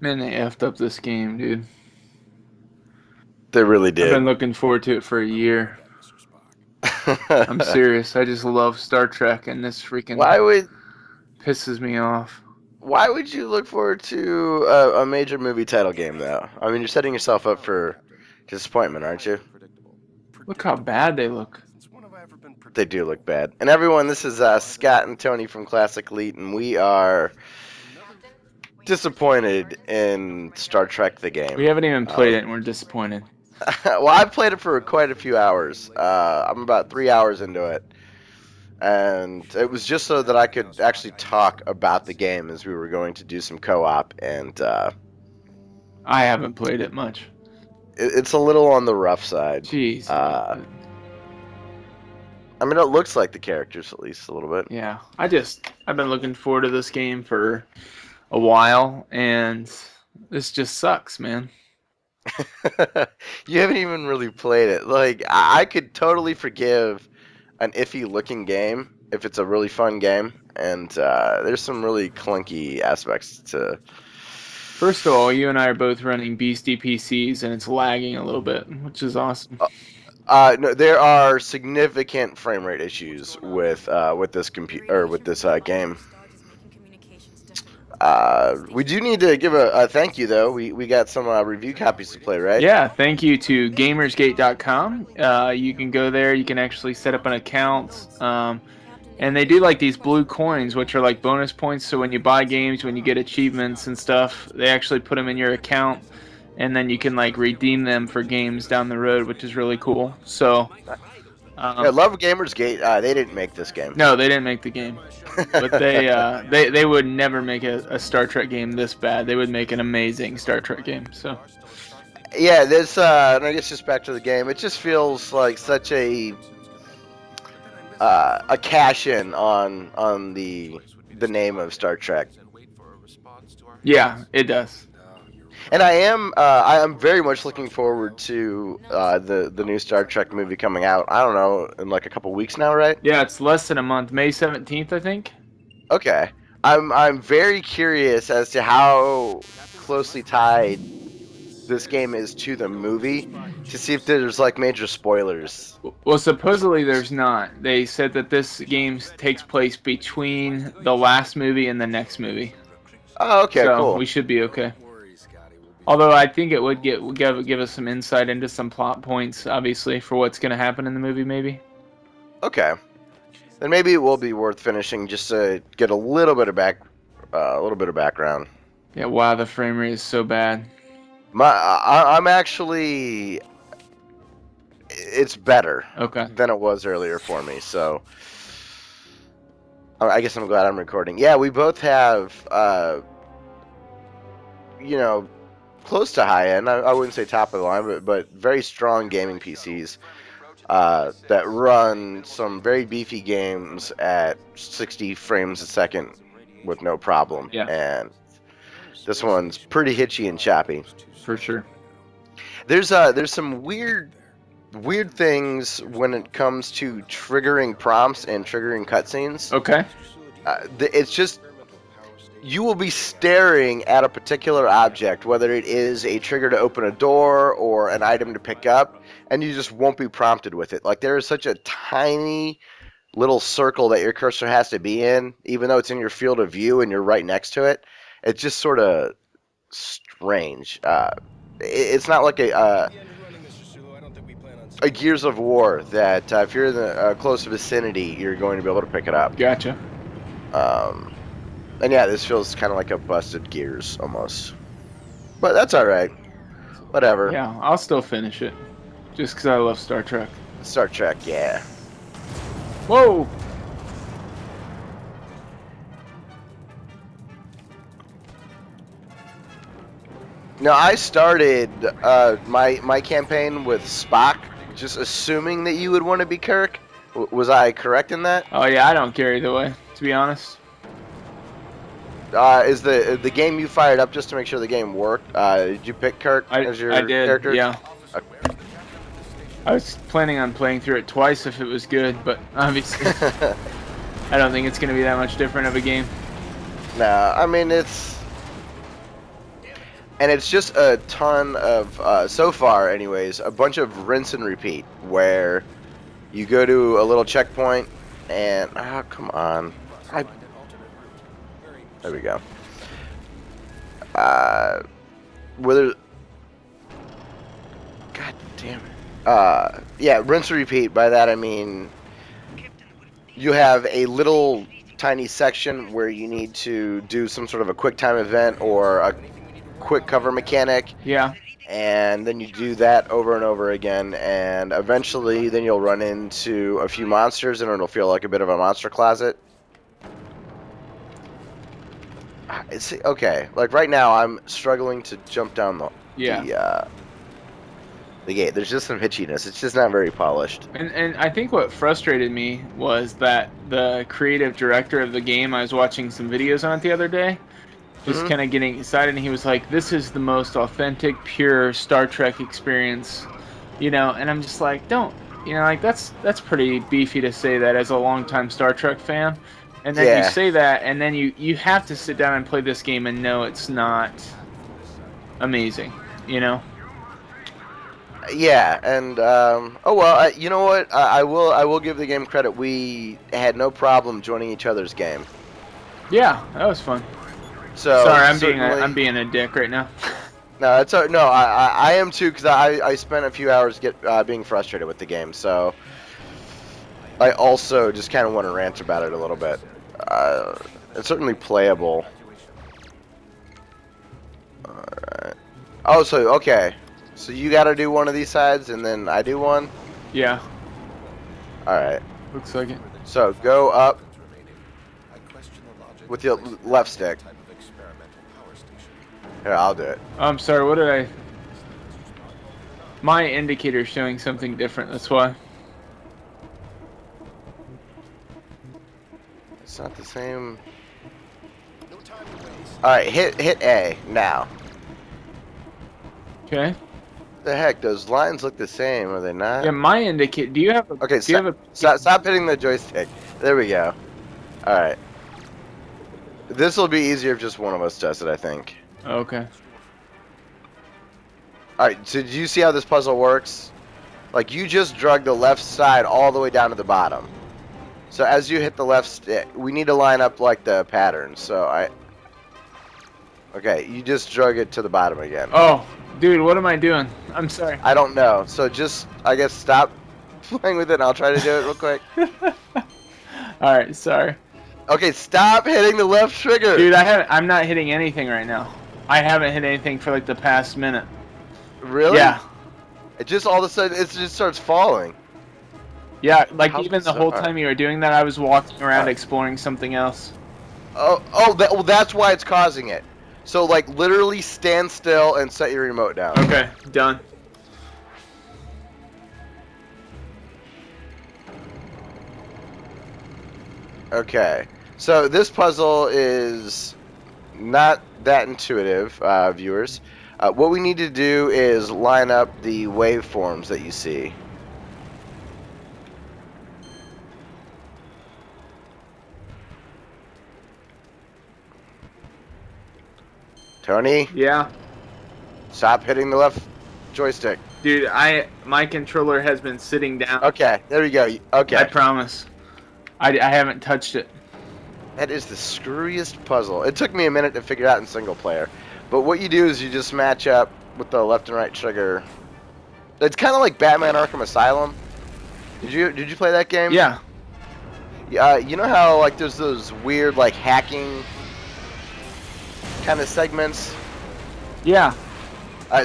Man, they effed up this game, dude. They really I've been did. looking forward to it for a year. I'm serious. I just love Star Trek, and this freaking Why would pisses me off. why would you look forward to a major movie title game though? I mean, you're setting yourself up for disappointment, aren't you? Look how bad they look. They do look bad. And everyone, this is Scott and Tony from Classic Elite, and we are disappointed in Star Trek the We game. haven't even played it, and we're disappointed. Well, I've played it for quite a few hours. I'm about 3 hours into it. And it was just so that I could actually talk about the game as we were going to do some co-op, and I haven't played it much. it's a little on the rough side. Jeez. I mean, it looks like the characters at least a little bit. Yeah, I've been looking forward to this game for a while, and this just sucks, man. You haven't even really played it. Like, I could totally forgive an iffy looking game if it's a really fun game, and there's some really clunky aspects to. First of all, you and I are both running beastie PCs, and it's lagging a little bit, which is awesome. No, there are significant frame rate issues with this game. We do need to give a thank you though. We got some review copies to play, right? Yeah, thank you to gamersgate.com. You can go there. You can actually set up an account. And they do like these blue coins, which are like bonus points. So when you buy games, when you get achievements and stuff, they actually put them in your account. And then you can like redeem them for games down the road, which is really cool. So, Yeah, love Gamersgate. They didn't make this game. no, they didn't make the game, but they would never make a Star Trek game this bad. They would make an amazing Star Trek game. So. Yeah, this and I guess just back to the game. It just feels like such a cash in on the name of Star Trek. Yeah, it does. And I am very much looking forward to the new Star Trek movie coming out. I don't know, in like a couple weeks now, right? Yeah, it's less than a month. May 17th, I think. Okay. I'm very curious as to how closely tied this game is to the movie to see if there's like major spoilers. Well, supposedly there's not. They said that this game takes place between the last movie and the next movie. Oh, okay, So cool. we should be okay. Although I think it would give us some insight into some plot points, obviously, for what's going to happen in the movie, maybe. Okay. Then maybe it will be worth finishing just to get a little bit of background. Yeah, wow, the frame rate is so bad. I'm actually, it's better Okay. than it was earlier for me. So I guess I'm glad I'm recording. Yeah, we both have, close to high end. I wouldn't say top of the line, but very strong gaming PCs that run some very beefy games at 60 frames a second with no problem. Yeah. And this one's pretty hitchy and choppy. For sure. There's some weird things when it comes to triggering prompts and triggering cutscenes. Okay. It's just you will be staring at a particular object, whether it is a trigger to open a door or an item to pick up, and you just won't be prompted with it. Like, there is such a tiny little circle that your cursor has to be in, even though it's in your field of view and you're right next to it. It's just sort of strange. It's not like a Gears of War that if you're in the close vicinity, you're going to be able to pick it up. Gotcha. And yeah, this feels kind of like a busted Gears almost. But that's alright. Whatever. Yeah, I'll still finish it. Just because I love Star Trek. Star Trek, yeah. Whoa! Now, I started my campaign with Spock, just assuming that you would want to be Kirk. Was I correct in that? Oh yeah, I don't care either way, to be honest. Is the game you fired up just to make sure the game worked? Did you pick Kirk as your character? Yeah. Okay. I was planning on playing through it twice if it was good, but obviously I don't think it's going to be that much different of a game. Nah, I mean, it's... And it's just a ton of, so far anyways, a bunch of rinse and repeat, where you go to a little checkpoint and, come on. There we go. Where there's, God damn it. Yeah, rinse and repeat. By that I mean you have a little tiny section where you need to do some sort of a quick time event or a quick cover mechanic, Yeah. and then you do that over and over again, and eventually then you'll run into a few monsters and it'll feel like a bit of a monster closet. Okay, like right now I'm struggling to jump down Yeah. the gate. There's just some hitchiness. It's just not very polished. And I think what frustrated me was that the creative director of the game, I was watching some videos on it the other day, just Hmm. kind of getting excited, and he was like, "This is the most authentic, pure Star Trek experience," and I'm just like, don't, like that's pretty beefy to say that as a longtime Star Trek fan, and then you Yeah. say that, and then you have to sit down and play this game and know it's not amazing, you know? Yeah, and oh well, you know what? I will give the game credit. We had no problem joining each other's game. Yeah, that was fun. So Sorry, I'm certainly, being a dick right now. no, no. I am too, because I spent a few hours being frustrated with the game. So I also just kind of want to rant about it a little bit. Uh, it's certainly playable. All right. Oh, so okay. So you got to do one of these sides, and then I do one. Yeah, All right. looks like it. So go up with your left stick. Here, I'll do it. I'm sorry, what did I... My indicator's showing something different, that's why. It's not the same. All right, hit A now. Okay. The heck, those lines look the same, are they Yeah, not? my indicator... Do you have a... Okay, Do you have a... stop hitting the joystick. There we go. All right. This will be easier if just one of us does it, I think. Okay. All right, so did you see how this puzzle works? Like, you just drug the left side all the way down to the bottom. So as you hit the left stick, we need to line up like the pattern. Okay, you just drug it to the bottom again. Oh, dude, what am I doing? I'm sorry. I don't know. So just, I guess, stop playing with it and I'll try to do it real quick. Alright, sorry. Okay, stop hitting the left trigger. Dude, I'm not hitting anything right now. I haven't hit anything for like the past minute. Really? Yeah. It just all of a sudden, it just starts falling. Yeah, like How even the bizarre. whole time you were doing that, I was walking around Alright. exploring something else. Well, that's why it's causing it. So, like, literally stand still and set your remote down. Okay, done. Okay. So this puzzle is not that intuitive, viewers. What we need to do is line up the waveforms that you see. Tony, Yeah. stop hitting the left joystick. Dude, my controller has been sitting down. Okay, there we go. I Okay. promise. I haven't touched it. That is the screwiest puzzle. It took me a minute to figure out in single player. But what you do is you just match up with the left and right trigger. It's kind of like Batman Arkham Asylum. Did you play that game? Yeah. You know how like there's those weird like hacking kind of segments? Yeah.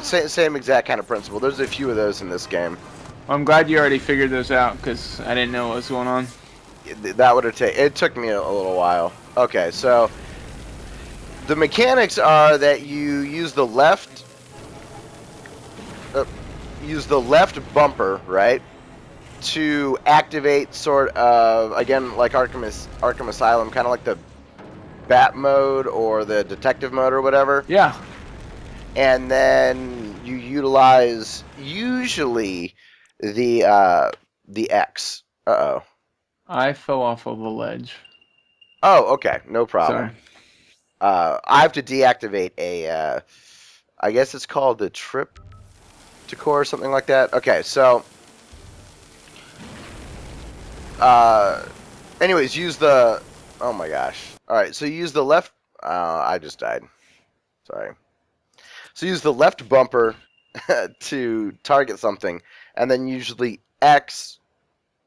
Same exact kind of principle. There's a few of those in this game. Well, I'm glad you already figured those out because I didn't know what was going on. That would have it took me a little while. Okay, so the mechanics are that you use the left bumper, right, to activate sort of, again, like Arkham Asylum, kind of like the bat mode or the detective mode or whatever. Yeah. And then you utilize usually the X. Uh-oh. I fell off of a ledge. Oh, okay, no problem. Sorry. I have to deactivate I guess it's called the Trip Decor or something like that. Okay, so anyways, use the, oh my gosh. All right, so use the left, I just died. Sorry. So use the left bumper to target something, and then usually X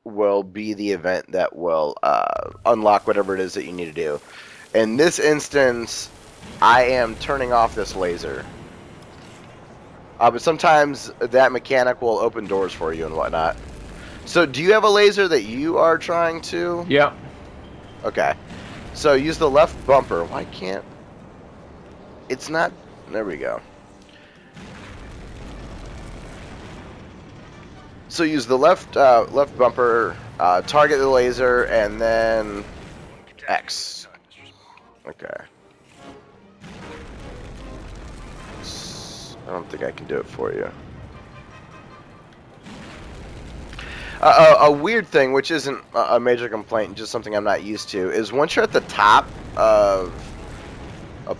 will be the event that will unlock whatever it is that you need to do. In this instance, I am turning off this laser. But sometimes that mechanic will open doors for you and whatnot. So do you have a laser that you are trying to? Yep. Okay. So use the left bumper. Why can't... It's not... There we go. So use the left left bumper, target the laser, and then X. Okay. I don't think I can do it for you. A weird thing, which isn't a major complaint, just something I'm not used to, is once you're at the top of a...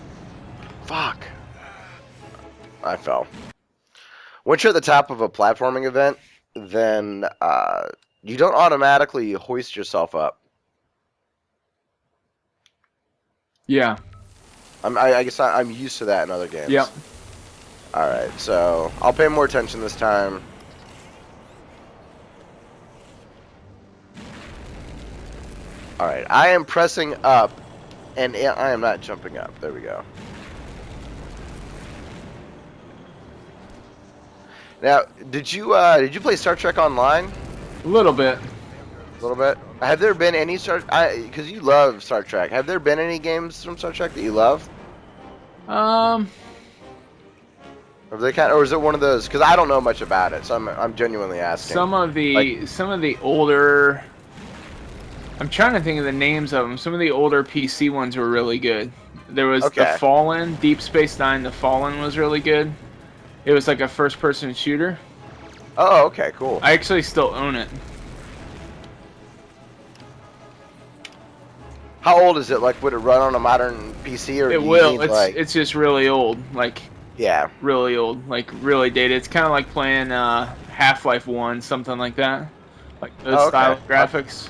Fuck. I fell. Once you're at the top of a platforming event, then you don't automatically hoist yourself up. Yeah. I guess I'm used to that in other games. Yep. Alright, so I'll pay more attention this time. Alright, I am pressing up, and I am not jumping up. There we go. Now, did you play Star Trek Online? A little bit. A little bit. Have there been any because you love Star Trek. Have there been any games from Star Trek that you love? Or they or is it one of those? Because I don't know much about it, so I'm genuinely asking. Some of the older. I'm trying to think of the names of them. Some of the older PC ones were really good. There was The Fallen, Deep Space Nine. The Fallen was really good. It was like a first-person shooter. Oh, okay, cool. I actually still own it. How old is it? Like, would it run on a modern PC, or it will? It's just really old. Like, yeah, really old. Like, really dated. It's kind of like playing Half-Life 1, something like that. Like those style of graphics.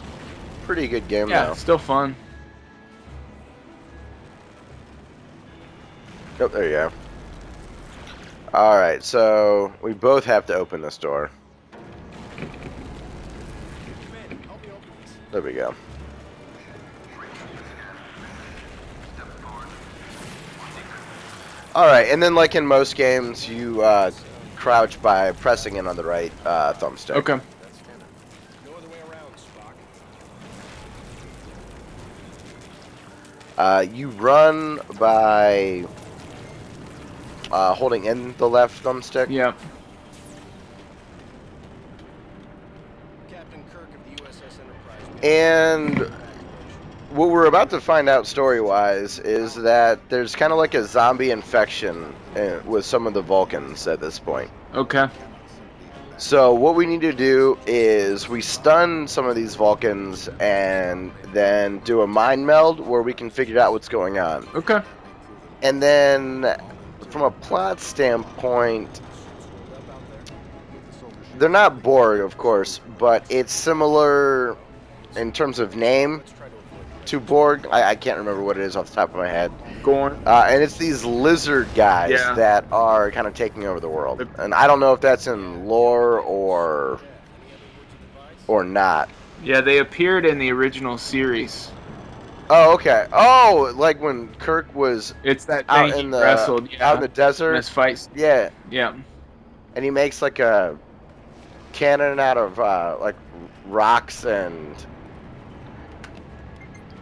Pretty good game, yeah, though. It's still fun. Oh, there you go. Alright, so we both have to open this door. There we go. Alright, and then like in most games, you crouch by pressing in on the right thumbstick. Okay. You run by holding in the left thumbstick. Yep. Captain Kirk of the USS Enterprise. And what we're about to find out story-wise is that there's kind of like a zombie infection with some of the Vulcans at this point. Okay. So what we need to do is we stun some of these Vulcans and then do a mind meld where we can figure out what's going on. Okay. And then from a plot standpoint, they're not Borg, of course, but it's similar in terms of name to Borg. I can't remember what it is off the top of my head. Gorn. And it's these lizard guys that are kind of taking over the world. And I don't know if that's in lore or not. Yeah, they appeared in the original series. Oh, okay. Oh, like when Kirk was It's that out thing in he the wrestled, out in the desert. in his fight. Yeah. Yeah. And he makes like a cannon out of like rocks and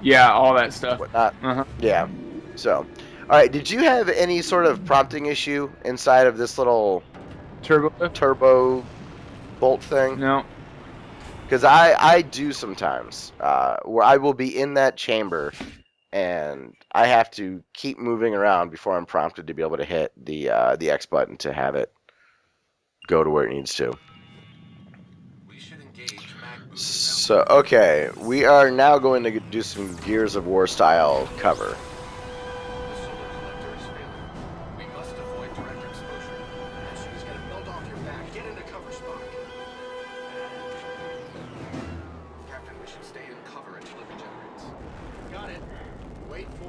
Yeah, all that stuff. whatnot. Uh-huh. Yeah. So, all right. Did you have any sort of prompting issue inside of this little turbo bolt thing? No. Because I do sometimes, where I will be in that chamber, and I have to keep moving around before I'm prompted to be able to hit the X button to have it go to where it needs to. So, okay, we are now going to do some Gears of War style cover.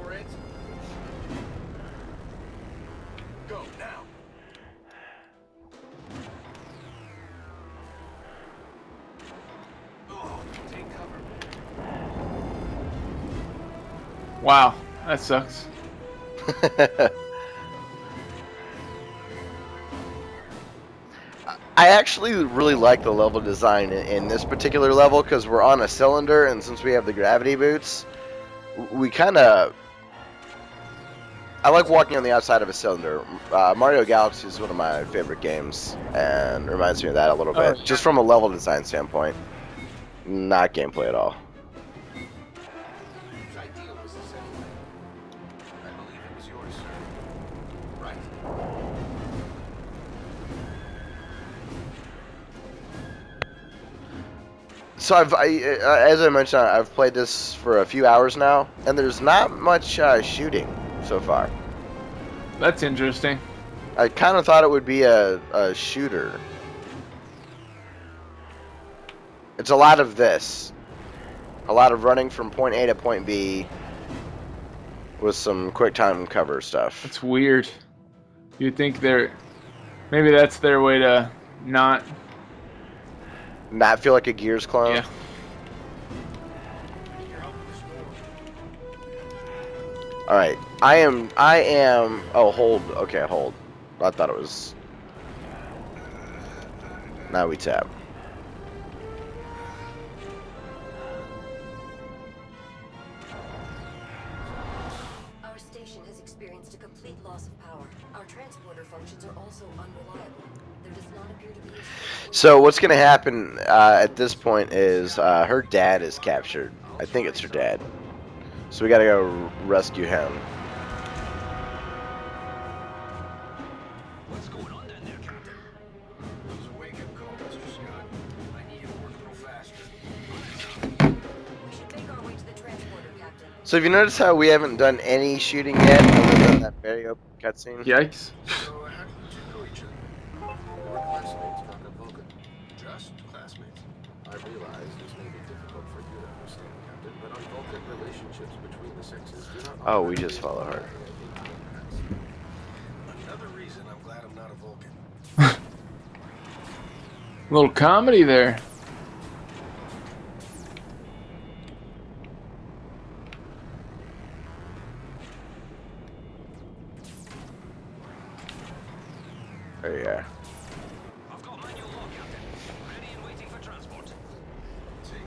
for it. Go now. Oh, take cover. Wow, that sucks. I actually really like the level design in this particular level because we're on a cylinder, and since we have the gravity boots, we kind of... I like walking on the outside of a cylinder. Mario Galaxy is one of my favorite games, and reminds me of that a little bit, just from a level design standpoint, not gameplay at all. Whose idea was this anyway? I believe it was yours, sir. Right. So as I mentioned, I've played this for a few hours now, and there's not much shooting so far. That's interesting. I kind of thought it would be a shooter. It's a lot of this. A lot of running from point A to point B with some quick time cover stuff. That's weird. You'd think maybe that's their way to not Feel like a Gears clone? Yeah. Alright. I am... Oh, hold. Okay, hold. I thought it was... Now we tap. Our station has experienced a complete loss of power. Our transporter functions are also unreliable. There does not appear to be a... So what's going to happen at this point is her dad is captured. I think it's her dad. So we got to go rescue him. What's going on down there, Captain? It was a wake-up call, Mr. Scott. I need you to work a little faster. We should make our way to the transporter, Captain. So have you noticed how we haven't done any shooting yet other than that very open cutscene? Yikes. So, how did you two know each other? We were classmates back on Vulcan. Just classmates. I realize this may be difficult for you to understand, Captain, but on Vulcan, relationships between the sexes do not... Oh, we just follow her. Another reason I'm glad I'm not a Vulcan. Little comedy there. There you are. I've got manual law, Captain. Ready and waiting for transport. See,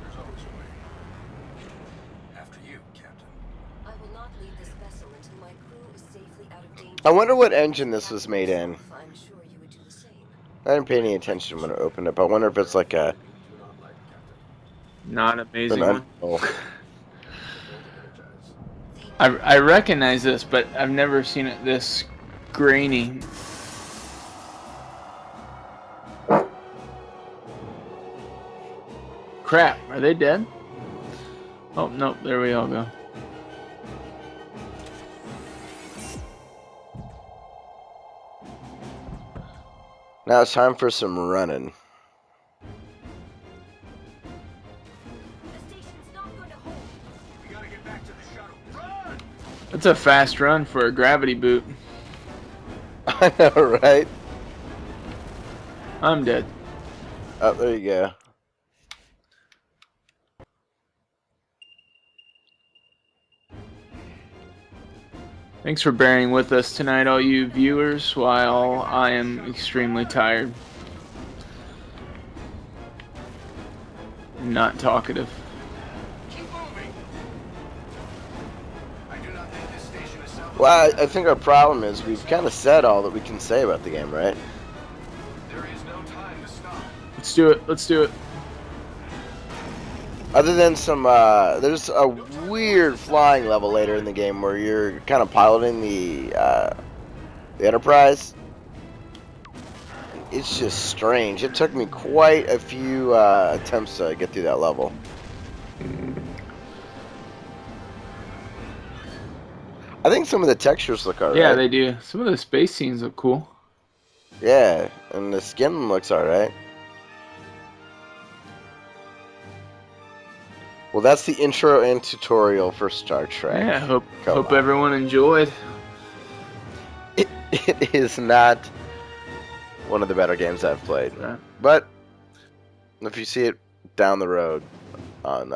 there's always a way. After you, Captain. I will not leave this vessel until my crew is safely out of danger. I wonder what engine this was made in. I'm sure you would do the same. I didn't pay any attention when I opened it, but I wonder if it's like a... Do not like, Captain. Not an amazing an one. oh. I recognize this, but I've never seen it this grainy. Crap, are they dead? Oh, nope, there we all go. Now it's time for some running. The station's not going to hold. We gotta get back to the shuttle. Run! That's a fast run for a gravity boot. I know, right? I'm dead. Oh, there you go. Thanks for bearing with us tonight, all you viewers, while I am extremely tired. Not talkative. Keep moving. I do not think this station is salvageable. Well, I think our problem is we've kind of said all that we can say about the game, right? There is no time to stop. Let's do it. Let's do it. Other than some, there's a weird flying level later in the game where you're kind of piloting the Enterprise. It's just strange. It took me quite a few attempts to get through that level. I think some of the textures look alright. Yeah, they do. Some of the space scenes look cool. Yeah, and the skin looks alright. Well, that's the intro and tutorial for Star Trek. Yeah, hope Co-op. everyone enjoyed. It is not one of the better games I've played, Right. but if you see it down the road on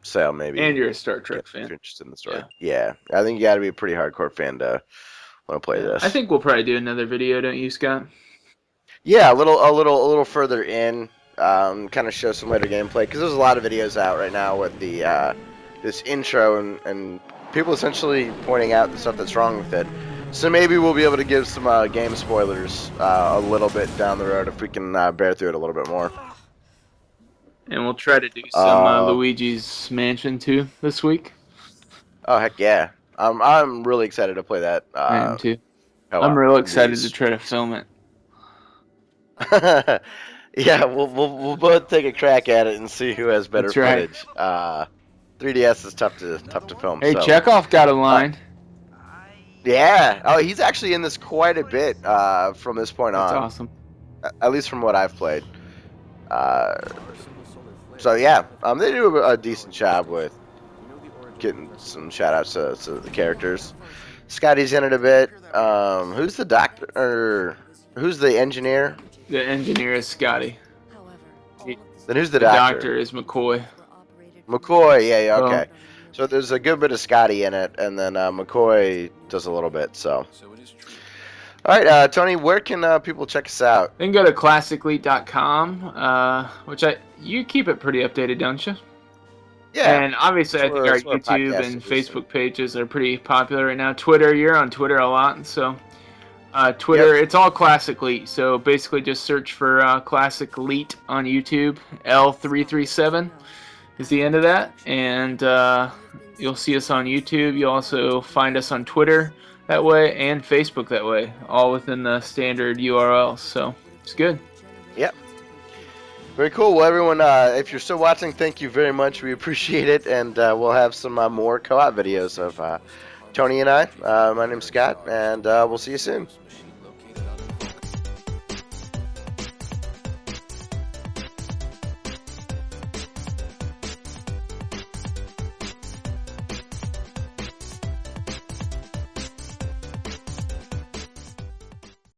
sale, maybe. And you're a Star Trek if fan. you're interested in the story. Yeah, I think you got to be a pretty hardcore fan to want to play this. I think we'll probably do another video, don't you, Scott? Yeah, a little further in, kind of show some later gameplay because there's a lot of videos out right now with the this intro and people essentially pointing out the stuff that's wrong with it. So maybe we'll be able to give some game spoilers a little bit down the road if we can bear through it a little bit more. And we'll try to do some Luigi's Mansion 2 this week. Oh heck yeah! I'm really excited to play that. I am too. Co-op. I'm real excited to try to film it. Yeah, we'll both take a crack at it and see who has better That's right. footage. 3DS is tough to film. Hey, so. Chekhov got a line. Yeah. Oh, he's actually in this quite a bit from this point That's on. awesome. At least from what I've played. So yeah, they do a decent job with getting some shout outs to the characters. Scotty's in it a bit. Who's the doctor or who's the engineer? The engineer is Scotty. Then who's the The doctor? doctor is McCoy. McCoy, yeah, Oh. okay. So there's a good bit of Scotty in it, and then McCoy does a little bit. So, all right, Tony, where can people check us out? Then go to classicleet.com, which you keep it pretty updated, don't you? Yeah, And obviously, I think our That's where YouTube podcast and is. Facebook pages are pretty popular right now. Twitter, you're on Twitter a lot, so Twitter, It's all Classic Leet. So basically, just search for Classic Leet on YouTube. L337 is the end of that, and you'll see us on YouTube. You'll also find us on Twitter that way and Facebook that way, all within the standard URLs. So it's good. Yep. Very cool. Well, everyone, if you're still watching, thank you very much. We appreciate it, and we'll have some more co-op videos of Tony and I. My name's Scott, and we'll see you soon.